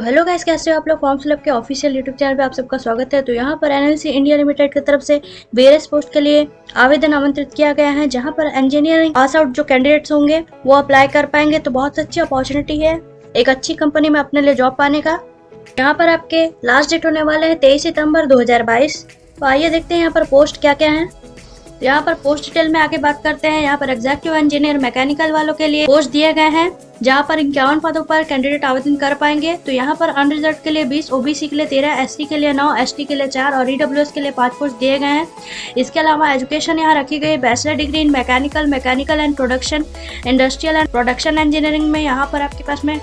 Hello guys, कैसे हो आप लोग। फॉर्म फिलअप के ऑफिशियल यूट्यूब चैनल पे आप सबका स्वागत है। तो यहाँ पर एनएलसी इंडिया लिमिटेड की तरफ से वेरियस पोस्ट के लिए आवेदन आमंत्रित किया गया है, जहाँ पर इंजीनियरिंग पास आउट जो कैंडिडेट्स होंगे वो अप्लाई कर पाएंगे। तो बहुत अच्छी अपॉर्चुनिटी है एक अच्छी कंपनी में अपने लिए जॉब पाने का। यहाँ पर आपके लास्ट डेट होने वाले है 23 सितंबर 2022। तो आइए देखते हैं यहाँ पर पोस्ट क्या क्या है। यहाँ पर पोस्ट डिटेल में आगे बात करते हैं। यहाँ पर एग्जीक्यूटिव इंजीनियर मैकेनिकल वालों के लिए पोस्ट दिए गए हैं, जहाँ पर 51 पदों पर कैंडिडेट आवेदन कर पाएंगे। तो यहाँ पर अनरिजर्व के लिए 20, ओबीसी के लिए 13, एसटी के लिए 9, एसटी के लिए 4 और ईडब्ल्यूएस के लिए 5 पोस्ट दिए गए हैं। इसके अलावा एजुकेशन यहाँ रखी गई bachelor degree in mechanical and production, industrial and production engineering में यहाँ पर आपके पास में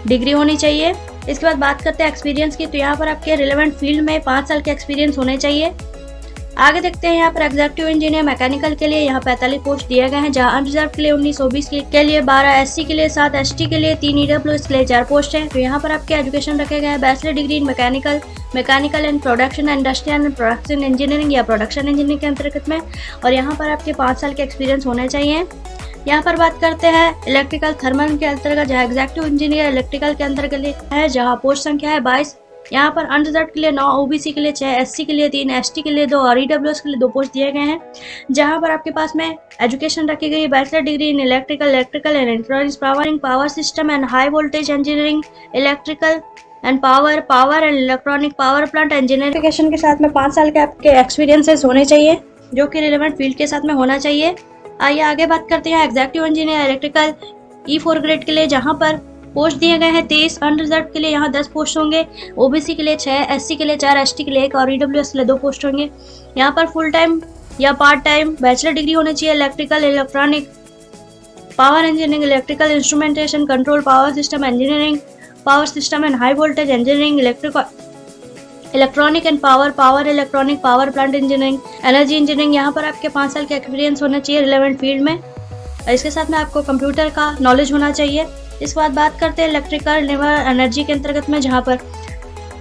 डिग्री होनी चाहिए। इसके बाद बात करते हैं एक्सपीरियंस की। तो यहाँ पर आपके रिलेवेंट फील्ड में 5 साल के एक्सपीरियंस होने चाहिए। आगे देखते हैं यहाँ पर एग्जीक्यूटिव इंजीनियर मैकेनिकल के लिए यहाँ 45 पोस्ट दिए गए हैं, जहाँ अनरिजर्व के लिए 19, ओबीसी के लिए 12, एससी के लिए 7, एसटी के लिए 3, ईडब्ल्यूएस के लिए 4 पोस्ट है। तो यहाँ पर आपके एजुकेशन रखे गए हैं bachelor degree in mechanical and production, industrial and production engineering या प्रोडक्शन इंजीनियरिंग के अंतर्गत में, और यहाँ पर आपके 5 साल के एक्सपीरियंस होने चाहिए। यहाँ पर बात करते हैं इलेक्ट्रिकल थर्मल के अंतर्गत, जहाँ एग्जीक्यूटिव इंजीनियर इलेक्ट्रिकल के अंतर्गत है, जहाँ पोस्ट संख्या है 22। यहाँ पर अनरिजर्व के लिए 9, ओबीसी के लिए 6, एससी के लिए 3, एसटी के लिए 2 और ईडब्ल्यूएस के लिए 2 पोस्ट दिए गए हैं। जहाँ पर आपके पास में एजुकेशन रखी गई है bachelor degree in electrical and electronics, power system and high voltage engineering, electrical and power and electronic power plant engineering. Education के साथ में 5 साल के आपके एक्सपीरियंसेस होने चाहिए, जो कि रिलेवेंट फील्ड के साथ में होना चाहिए। आइए आगे बात करते हैं executive engineer electrical E4 grade के लिए, जहाँ पर पोस्ट दिए गए हैं 23, अनरिजर्व के लिए यहाँ 10 पोस्ट होंगे, ओबीसी के लिए 6, एससी के लिए 4, एसटी के लिए 1 और ईडब्ल्यूएस के लिए 2 पोस्ट होंगे। यहाँ पर फुल टाइम या पार्ट टाइम बैचलर डिग्री होनी चाहिए electrical, electronic, power engineering, electrical instrumentation control, power system engineering, power system and high voltage engineering, electronic and power electronic power plant engineering, energy engineering. यहाँ पर आपके 5 साल का experience होना चाहिए रिलेवेंट फील्ड में। इसके साथ में आपको कंप्यूटर का नॉलेज होना चाहिए। इसके बाद बात करते हैं इलेक्ट्रिकल रिन्यूएबल एनर्जी के अंतर्गत में, जहाँ पर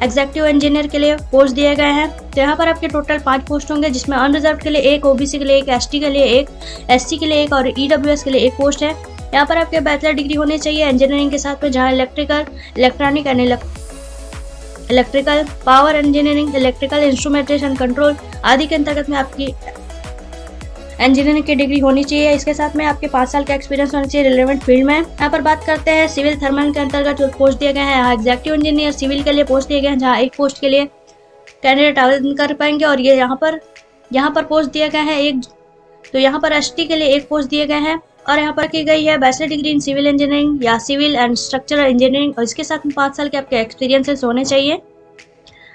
एग्जीक्यूटिव इंजीनियर के लिए पोस्ट दिए गए हैं। तो यहाँ पर आपके टोटल 5 पोस्ट होंगे, जिसमें अनरिजर्व के लिए 1, ओबीसी के लिए 1, एसटी के लिए 1, एससी के लिए 1 और ईडब्ल्यूएस के लिए 1 पोस्ट है। यहाँ पर आपके बैचलर डिग्री होनी चाहिए इंजीनियरिंग के साथ में, जहाँ electrical, electronic and electrical, power engineering, electrical instrumentation control आदि के अंतर्गत में आपकी इंजीनियरिंग की डिग्री होनी चाहिए। इसके साथ में आपके 5 साल का एक्सपीरियंस होना चाहिए रिलेवेंट फील्ड में। यहाँ पर बात करते हैं सिविल थर्मल के अंतर्गत जो पोस्ट दिए गए हैं। यहाँ एग्जीक्यूटिव इंजीनियर सिविल के लिए पोस्ट दिए गए हैं, जहाँ 1 पोस्ट के लिए कैंडिडेट आवेदन कर पाएंगे, और ये यहाँ पर पोस्ट दिए गए हैं 1। तो यहाँ पर एसटी के लिए 1 पोस्ट दिए गए हैं, और यहाँ पर की गई है bachelor degree in civil engineering या सिविल एंड स्ट्रक्चरल इंजीनियरिंग, और इसके साथ में 5 साल के आपके एक्सपीरियंसेस होने चाहिए।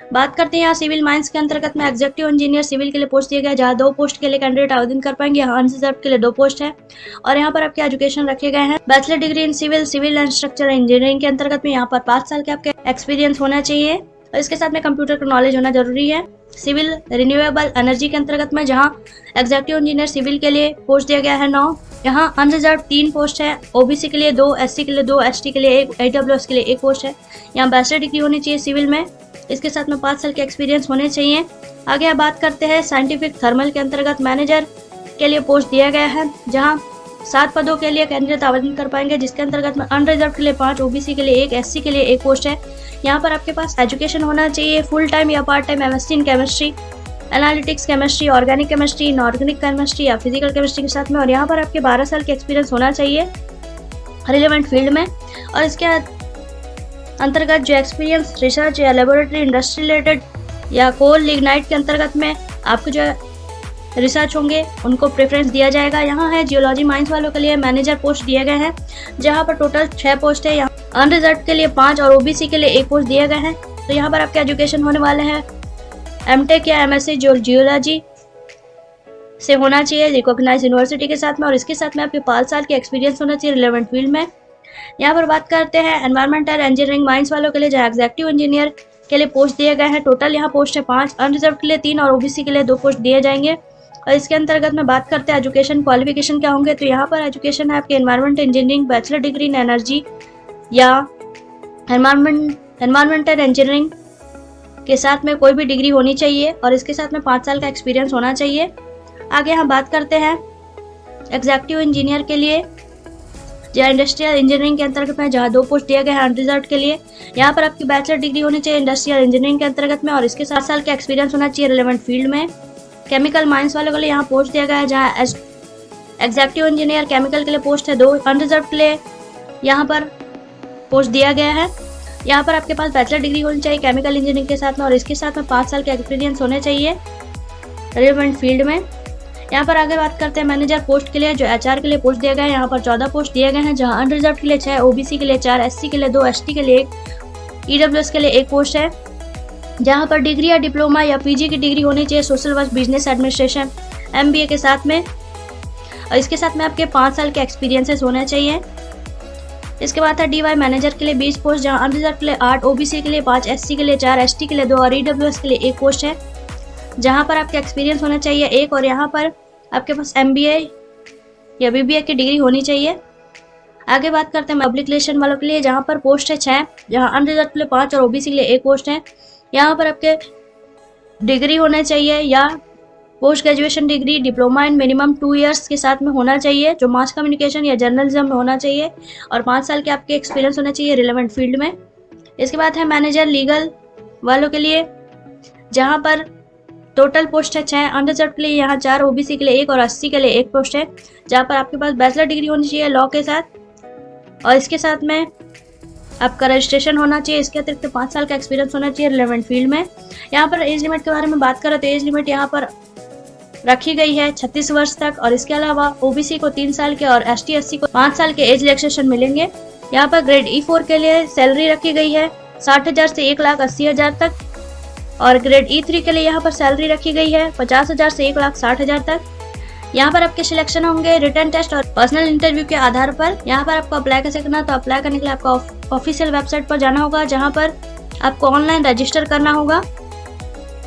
बात करते हैं यहाँ सिविल माइंस के अंतर्गत में एग्जीक्यूटिव इंजीनियर सिविल के लिए पोस्ट दिया गया, जहाँ 2 पोस्ट के लिए कैंडिडेट आवेदन कर पाएंगे। यहाँ अनरिजर्व के लिए 2 पोस्ट है, और यहाँ पर आपके एजुकेशन रखे गए हैं bachelor degree in civil and structural engineering के अंतर्गत में। यहाँ पर 5 साल के आपके एक्सपीरियंस होना चाहिए, और इसके साथ में कंप्यूटर का नॉलेज होना जरूरी है। सिविल रिन्यूएबल एनर्जी के अंतर्गत में, जहाँ एग्जीक्यूटिव इंजीनियर सिविल के लिए पोस्ट दिया गया है 9। यहाँ अनरिजर्व 3 पोस्ट है, ओबीसी के लिए 2, एससी के लिए 2, एसटी के लिए 1, ईडब्ल्यूएस के लिए 1 पोस्ट है। यहाँ बैचलर डिग्री होनी चाहिए सिविल में, इसके साथ में 5 साल के एक्सपीरियंस होने चाहिए। आगे आप बात करते हैं साइंटिफिक थर्मल के अंतर्गत मैनेजर के लिए पोस्ट दिया गया है, जहां 7 पदों के लिए कैंडिडेट आवेदन कर पाएंगे, जिसके अंतर्गत में अनरिजर्व के लिए 5, ओबीसी के लिए 1, एससी के लिए 1 पोस्ट है। यहाँ पर आपके पास एजुकेशन होना चाहिए फुल टाइम या part time MSc in chemistry, analytics chemistry, organic chemistry, inorganic chemistry या फिजिकल केमिस्ट्री के साथ में, और यहाँ पर आपके 12 साल के एक्सपीरियंस होना चाहिए रिलेवेंट फील्ड में। और इसके अंतर्गत जो एक्सपीरियंस रिसर्च या लेबोरेटरी इंडस्ट्री रिलेटेड या कोल लिग्नाइट के अंतर्गत में आपके जो रिसर्च होंगे उनको प्रेफरेंस दिया जाएगा। यहाँ है जियोलॉजी माइंस वालों के लिए मैनेजर पोस्ट दिए गए हैं, जहाँ पर टोटल 6 पोस्ट है। यहाँ अनरिजर्व के लिए 5 और ओबीसी के लिए 1 पोस्ट दिए गए हैं। तो यहाँ पर आपके एजुकेशन होने वाले हैं एमटेक या एमएससी जियोलॉजी से होना चाहिए रिकॉग्नाइज यूनिवर्सिटी के साथ में, और इसके साथ में आपके 5 साल के एक्सपीरियंस होना चाहिए रिलेवेंट फील्ड में। यहाँ पर बात करते हैं एनवायरमेंटल इंजीनियरिंग माइंस वालों के लिए, जहाँ एग्जीक्यूटिव इंजीनियर के लिए पोस्ट दिए गए हैं। टोटल यहाँ पोस्ट है 5, अनरिजर्व के लिए 3 और ओबीसी के लिए 2 पोस्ट दिए जाएंगे। और इसके अंतर्गत में बात करते हैं एजुकेशन क्वालिफिकेशन क्या होंगे। तो यहाँ पर एजुकेशन है आपके एनवायरमेंटल इंजीनियरिंग बैचलर डिग्री इन एनर्जी या एनवायरमेंटल इंजीनियरिंग के साथ में कोई भी डिग्री होनी चाहिए, और इसके साथ में 5 साल का एक्सपीरियंस होना चाहिए। आगे हम बात करते हैं एग्जीक्यूटिव इंजीनियर के लिए, जहाँ इंडस्ट्रियल इंजीनियरिंग के अंतर्गत में जहाँ 2 पोस्ट दिए गए हैं अनरिजर्व्ड के लिए। यहाँ पर आपकी बैचलर डिग्री होनी चाहिए इंडस्ट्रियल इंजीनियरिंग के अंतर्गत में और इसके 7 साल का एक्सपीरियंस होना चाहिए रिलेवेंट फील्ड में। केमिकल माइंस वालों के लिए यहाँ पोस्ट दिया गया है, जहाँ एग्जीक्यूटिव इंजीनियर केमिकल के लिए पोस्ट है 2, अनरिजर्व के लिए यहाँ पर पोस्ट दिया गया है। यहाँ पर आपके पास बैचलर डिग्री होनी चाहिए केमिकल इंजीनियरिंग के साथ में और इसके साथ में 5 साल का एक्सपीरियंस होने चाहिए रिलेवेंट फील्ड में। यहाँ पर आगे बात करते हैं मैनेजर पोस्ट के लिए, जो HR के लिए पोस्ट दिया गया है। यहाँ पर 14 पोस्ट दिए गए हैं, जहाँ अनरिजर्व के लिए 6, OBC के लिए 4, SC के लिए 2, ST के लिए 1, EWS के लिए 1 पोस्ट है। जहाँ पर डिग्री या डिप्लोमा या PG की डिग्री होनी चाहिए social work, business administration, MBA के साथ में और इसके साथ में आपके 5 साल के एक्सपीरियंसेस होने चाहिए। इसके बाद है DY मैनेजर के लिए 20 पोस्ट, जहाँ अनरिजर्व के लिए 8, OBC के लिए 5, SC के लिए 4, ST के लिए 2 और EWS के लिए 1 पोस्ट है, जहाँ पर आपका एक्सपीरियंस होना चाहिए 1 और यहाँ पर आपके पास MBA या BBA की डिग्री होनी चाहिए। आगे बात करते हैं पब्लिक रिलेशन वालों के लिए, जहाँ पर पोस्ट है 6, जहाँ अनरिजर्व के लिए 5 और OBC के लिए 1 पोस्ट है। यहाँ पर आपके डिग्री होना चाहिए या post graduation degree diploma in minimum 2 years के साथ में होना चाहिए, जो मास कम्युनिकेशन या जर्नलिज्म में होना चाहिए और 5 साल के आपके एक्सपीरियंस होना चाहिए रिलेवेंट फील्ड में। इसके बाद है मैनेजर लीगल वालों के लिए, जहाँ पर टोटल पोस्ट है 6, अनरिजर्व के लिए यहाँ 4, OBC के लिए 1 और SC के लिए 1 पोस्ट है, जहाँ पर आपके पास बैचलर डिग्री होनी चाहिए लॉ के साथ और इसके साथ में आपका रजिस्ट्रेशन होना चाहिए। इसके अतिरिक्त 5 साल का एक्सपीरियंस होना चाहिए रिलेवेंट फील्ड में। यहाँ पर एज लिमिट के बारे में बात करें तो एज लिमिट यहाँ पर रखी गई है 36 वर्ष तक और इसके अलावा OBC को 3 साल के और ST SC को 5 साल के एज रिलैक्सेशन मिलेंगे। यहाँ पर ग्रेड E4 के लिए सैलरी रखी गई है 60,000 से 1,80,000 तक और ग्रेड E3 के लिए यहाँ पर सैलरी रखी गई है 50,000 से 1,60,000 तक। यहाँ पर आपके सिलेक्शन होंगे रिटन टेस्ट और पर्सनल इंटरव्यू के आधार पर। यहाँ पर आपको अप्लाई कैसे करना, तो अप्लाई करने के लिए आपको ऑफिशियल वेबसाइट पर जाना होगा, जहाँ पर आपको ऑनलाइन रजिस्टर करना होगा,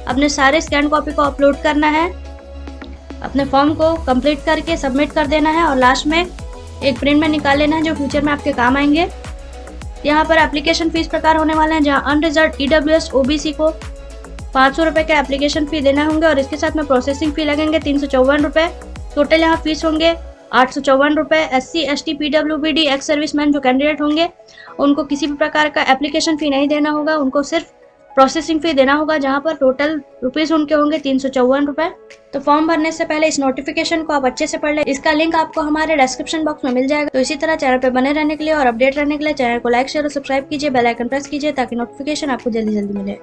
अपने सारे स्कैन कॉपी को अपलोड करना है, अपने फॉर्म को कंप्लीट करके सबमिट कर देना है और लास्ट में एक प्रिंट में निकाल लेना है, जो फ्यूचर में आपके काम आएंगे। यहाँ पर एप्लीकेशन फीस प्रकार होने वाले हैं, जहाँ अनरिजर्व EWS OBC को 500 रुपये का एप्लीकेशन फ़ी देना होंगे और इसके साथ में प्रोसेसिंग फ़ी लगेंगे 354 रुपये। टोटल यहाँ फीस होंगे 854 रुपये। SC ST PWBD ex serviceman जो कैंडिडेट होंगे उनको किसी भी प्रकार का एप्लीकेशन फ़ी नहीं देना होगा, उनको सिर्फ प्रोसेसिंग फ़ी देना होगा, जहाँ पर टोटल रुपीज़ उनके होंगे 354 रुपये। तो फॉर्म भरने से पहले इस नोटिफिकेशन को आप अच्छे से पढ़ लें, इसका लिंक आपको हमारे डिस्क्रिप्शन बॉक्स में मिल जाएगा। तो इसी तरह चैनल पे बने रहने के लिए और अपडेट रहने के लिए चैनल को लाइक शेयर और सब्सक्राइब कीजिए, बेल आइकन प्रेस कीजिए ताकि नोटिफिकेशन आपको जल्दी जल्दी मिले।